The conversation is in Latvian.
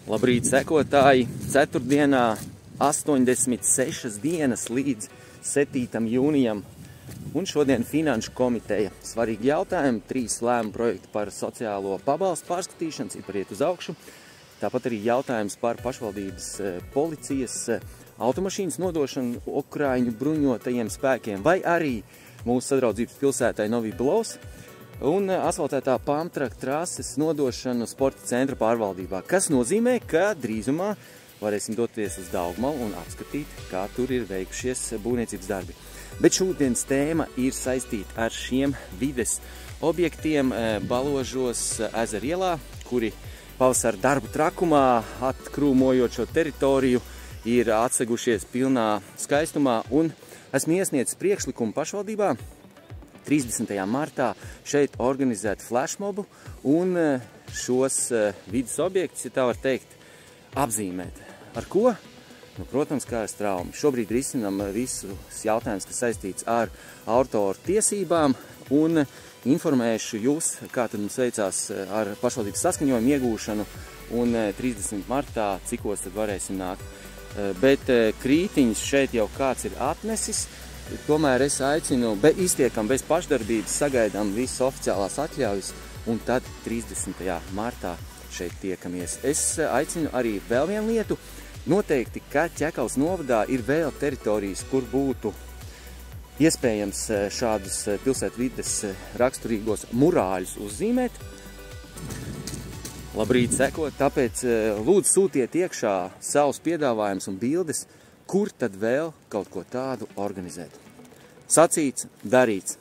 Labrīt, sekotāji! Ceturtdienā 86 dienas līdz 7. jūnijam. Un šodien Finanšu komiteja. Svarīgi jautājumi, 3 lēmu projekti par sociālo pabalstu pārskatīšanu, cipari iet uz augšu. Tāpat arī jautājums par pašvaldības policijas automašīnas nodošanu Ukraiņu bruņotajiem spēkiem, vai arī mūsu sadraudzības pilsētai Novī Blovs un asfaltētā pamtraka trases nodošanu sporta centra pārvaldībā, kas nozīmē, ka drīzumā varēsim doties uz Daugmalu un apskatīt, kā tur ir veikušies būvniecības darbi. Bet šodienas tēma ir saistīta ar šiem vides objektiem Baložos ezera ielā, kuri pavasara darbu trakumā, atkrūmojot šo teritoriju, ir atsegušies pilnā skaistumā, un esmu iesniedzis priekšlikumu pašvaldībā 30. martā šeit organizēt flashmobu un šos vidas objektus, ja tā var teikt, apzīmēt. Ar ko? Nu, protams, kā ar traumu. Šobrīd risinam visus jautājumus, kas saistīts ar autoru tiesībām, un informēšu jūs, kā tad mums veicās ar pašvaldības saskaņojumu iegūšanu, un 30. martā cikos tad varēsim nākt. Bet krītiņus šeit jau kāds ir atnesis, tomēr es aicinu, iztiekam bez pašdarbības, sagaidām visas oficiālās atļaujas, un tad 30. martā šeit tiekamies. Es aicinu arī vēl vienu lietu. Noteikti, ka Ķekavas novadā ir vēl teritorijas, kur būtu iespējams šādus pilsētvides raksturīgos murāļus uzzīmēt. Labrīt, sekot, tāpēc lūdzu sūtiet iekšā savus piedāvājumus un bildes, kur tad vēl kaut ko tādu organizēt. Sacīts, darīts.